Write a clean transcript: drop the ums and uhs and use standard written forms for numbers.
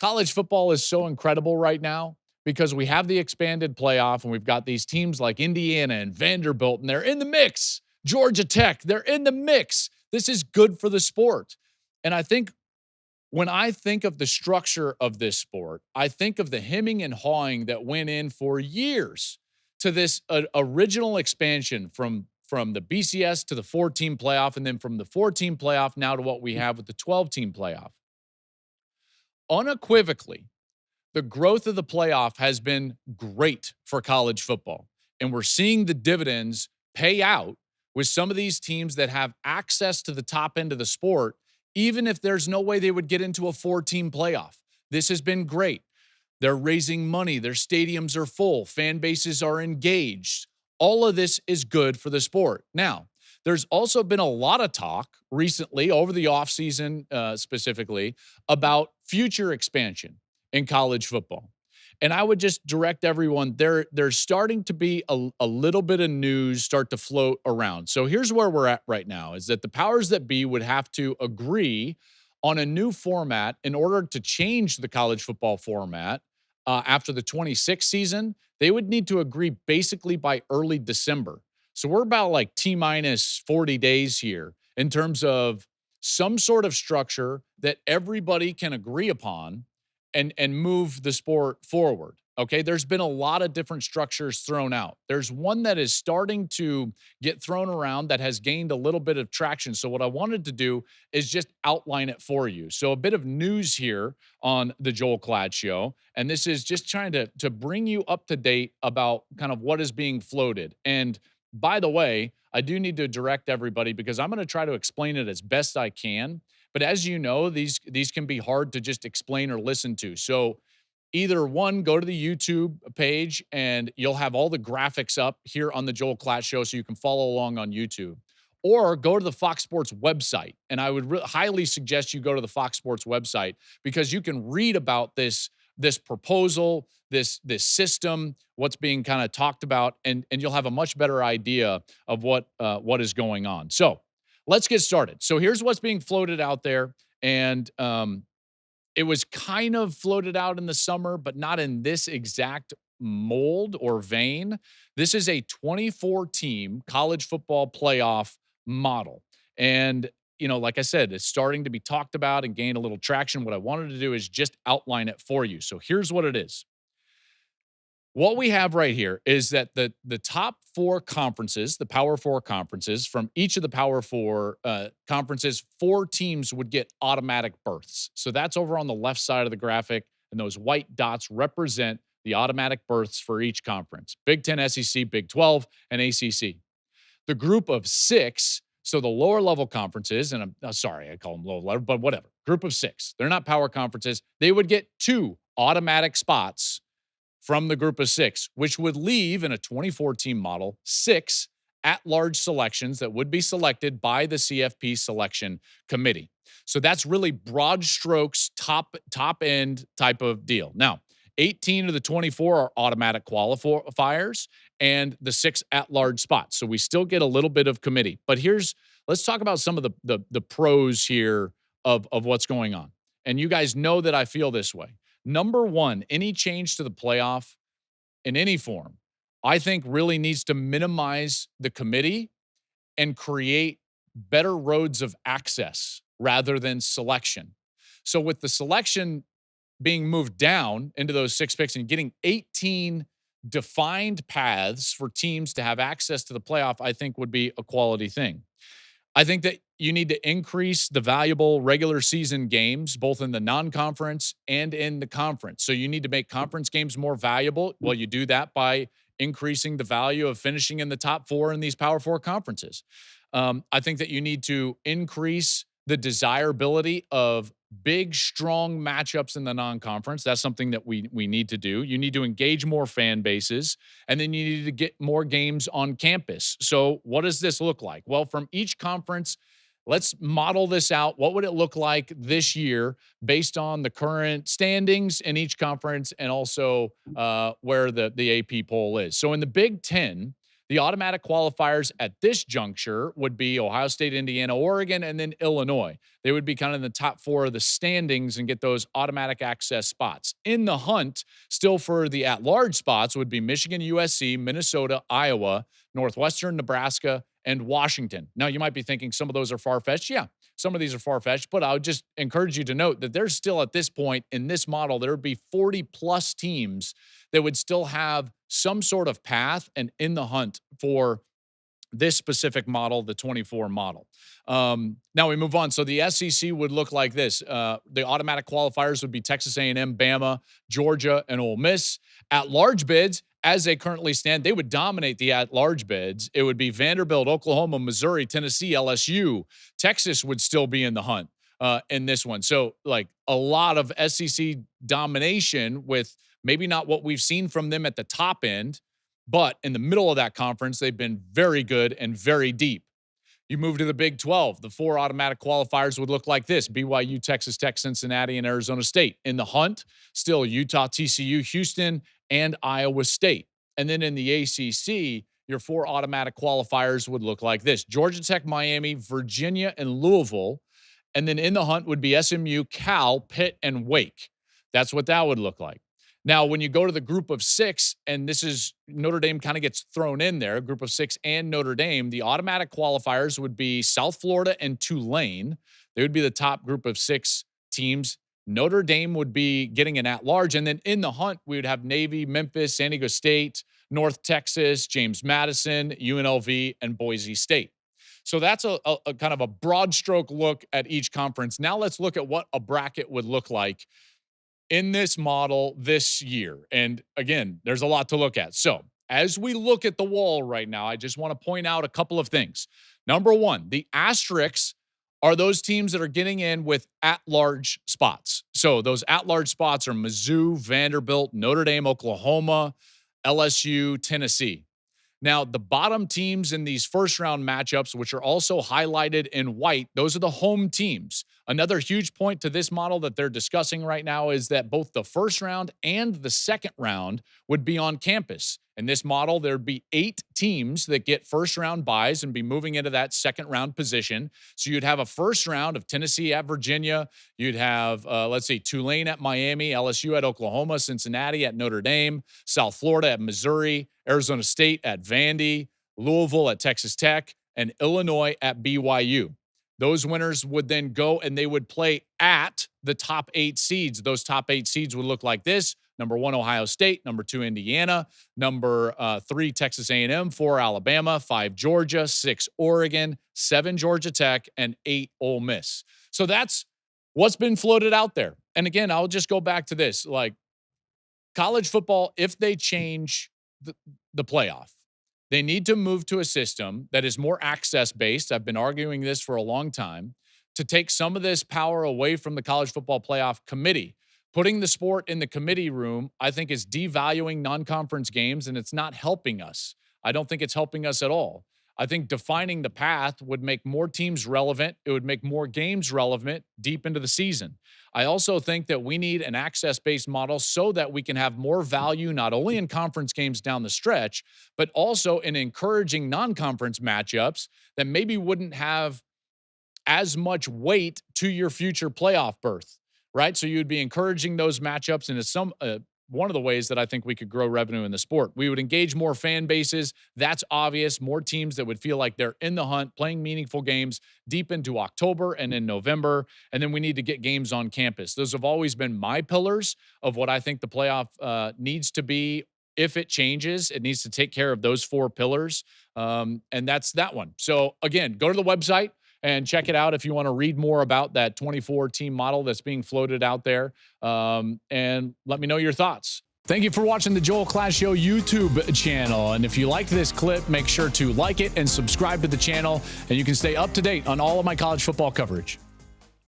college football is so incredible right now because we have the expanded playoff and we've got these teams like Indiana and Vanderbilt, and they're in the mix. Georgia Tech, they're in the mix. This is good for the sport. And I think when I think of the structure of this sport, I think of the hemming and hawing that went in for years to this original expansion from the BCS to the 4-team playoff, and then from the 4-team playoff now to what we have with the 12-team playoff. Unequivocally, the growth of the playoff has been great for college football, and we're seeing the dividends pay out with some of these teams that have access to the top end of the sport, even if there's no way they would get into a 4-team playoff. This has been great. They're raising money. Their stadiums are full. Fan bases are engaged. All of this is good for the sport. Now, there's also been a lot of talk recently over the offseason specifically about future expansion in college football. And I would just direct everyone, there's starting to be a little bit of news start to float around. So here's where we're at right now, is that the powers that be would have to agree on a new format in order to change the college football format after the 26th season. They would need to agree basically by early December. So we're about like T-minus 40 days here in terms of some sort of structure that everybody can agree upon and move the sport forward. Okay, there's been a lot of different structures thrown out. There's one that is starting to get thrown around that has gained a little bit of traction. So what I wanted to do is just outline it for you. So a bit of news here on the Joel Klatt Show, and this is just trying to bring you up to date about kind of what is being floated. And by the way, I do need to direct everybody because I'm going to try to explain it as best I can. But as you know, these can be hard to just explain or listen to. So either one, go to the YouTube page and you'll have all the graphics up here on the Joel Klatt Show so you can follow along on YouTube. Or go to the Fox Sports website. And I would highly suggest you go to the Fox Sports website because you can read about this proposal, this system, what's being kind of talked about, and you'll have a much better idea of what is going on. So let's get started. So here's what's being floated out there. And it was kind of floated out in the summer, but not in this exact mold or vein. This is a 24-team college football playoff model. And, you know, like I said, it's starting to be talked about and gain a little traction. What I wanted to do is just outline it for you. So here's what it is. What we have right here is that the top 4 conferences, the Power 4 conferences, from each of the Power 4 conferences, 4 teams would get automatic berths. So that's over on the left side of the graphic, and those white dots represent the automatic berths for each conference: Big 10, SEC, Big 12, and ACC. The group of 6, so the lower level conferences, and I'm sorry, I call them lower level, but whatever, group of 6, they're not power conferences, they would get 2 automatic spots from the group of 6, which would leave in a 24-team model 6 at-large selections that would be selected by the CFP selection committee. So that's really broad strokes, top end type of deal. Now, 18 of the 24 are automatic qualifiers and the 6 at-large spots. So we still get a little bit of committee. But let's talk about some of the pros here of what's going on. And you guys know that I feel this way. Number one, any change to the playoff in any form, I think really needs to minimize the committee and create better roads of access rather than selection. So with the selection being moved down into those 6 picks and getting 18 defined paths for teams to have access to the playoff, I think would be a quality thing. I think that you need to increase the valuable regular season games, both in the non-conference and in the conference. So you need to make conference games more valuable. Well, you do that by increasing the value of finishing in the top 4 in these Power 4 conferences. I think that you need to increase the desirability of big, strong matchups in the non-conference. That's something that we need to do. You need to engage more fan bases, and then you need to get more games on campus. So what does this look like? Well, from each conference, let's model this out. What would it look like this year based on the current standings in each conference and also where the AP poll is? So in the Big 10, The automatic qualifiers at this juncture would be Ohio State, Indiana, Oregon, and then Illinois. They would be kind of in the top 4 of the standings and get those automatic access spots. In the hunt, still for the at-large spots, would be Michigan, USC, Minnesota, Iowa, Northwestern, Nebraska, and Washington. Now, you might be thinking some of those are far-fetched. Yeah, some of these are far-fetched, but I would just encourage you to note that there's still at this point in this model, there would be 40-plus teams that would still have some sort of path and in the hunt for this specific model, the 24 model. Now we move on. So the SEC would look like this. The automatic qualifiers would be Texas A&M, Bama, Georgia, and Ole Miss. At-large bids, as they currently stand, they would dominate the at-large bids. It would be Vanderbilt, Oklahoma, Missouri, Tennessee, LSU. Texas would still be in the hunt in this one. So like a lot of SEC domination with maybe not what we've seen from them at the top end, but in the middle of that conference, they've been very good and very deep. You move to the Big 12. The 4 automatic qualifiers would look like this: BYU, Texas Tech, Cincinnati, and Arizona State. In the hunt, still Utah, TCU, Houston, and Iowa State. And then in the ACC, your 4 automatic qualifiers would look like this: Georgia Tech, Miami, Virginia, and Louisville. And then in the hunt would be SMU, Cal, Pitt, and Wake. That's what that would look like. Now, when you go to the group of 6, and this is Notre Dame kind of gets thrown in there, group of 6 and Notre Dame, the automatic qualifiers would be South Florida and Tulane. They would be the top group of 6 teams. Notre Dame would be getting an at-large. And then in the hunt, we would have Navy, Memphis, San Diego State, North Texas, James Madison, UNLV, and Boise State. So that's a kind of a broad stroke look at each conference. Now let's look at what a bracket would look like in this model this year. And again, there's a lot to look at. So as we look at the wall right now, I just want to point out a couple of things. Number one, the asterisks are those teams that are getting in with at-large spots. So those at-large spots are Mizzou, Vanderbilt, Notre Dame, Oklahoma, LSU, Tennessee. Now, the bottom teams in these first-round matchups, which are also highlighted in white, those are the home teams. Another huge point to this model that they're discussing right now is that both the first round and the second round would be on campus. In this model, there'd be 8 teams that get first-round buys and be moving into that second-round position. So you'd have a first round of Tennessee at Virginia. You'd have, Tulane at Miami, LSU at Oklahoma, Cincinnati at Notre Dame, South Florida at Missouri, Arizona State at Vandy, Louisville at Texas Tech, and Illinois at BYU. Those winners would then go and they would play at the top 8 seeds. Those top 8 seeds would look like this: number 1, Ohio State; number 2, Indiana; number 3, Texas A&M; 4, Alabama; 5, Georgia; 6, Oregon; 7, Georgia Tech; and 8, Ole Miss. So that's what's been floated out there. And again, I'll just go back to this. Like college football, if they change the playoff, they need to move to a system that is more access-based. I've been arguing this for a long time, to take some of this power away from the College Football Playoff Committee. Putting the sport in the committee room, I think, is devaluing non-conference games, and it's not helping us. I don't think it's helping us at all. I think defining the path would make more teams relevant. It would make more games relevant deep into the season. I also think that we need an access-based model so that we can have more value not only in conference games down the stretch, but also in encouraging non-conference matchups that maybe wouldn't have as much weight to your future playoff berth, right? So you'd be encouraging those matchups, and it's one of the ways that I think we could grow revenue in the sport. We would engage more fan bases. That's obvious. More teams that would feel like they're in the hunt, playing meaningful games deep into October and in November. And then we need to get games on campus. Those have always been my pillars of what I think the playoff needs to be. If it changes, it needs to take care of those 4 pillars. And that's that one. So again, go to the website and check it out if you want to read more about that 24-team model that's being floated out there. And let me know your thoughts. Thank you for watching the Joel Klatt Show YouTube channel. And if you liked this clip, make sure to like it and subscribe to the channel, and you can stay up to date on all of my college football coverage.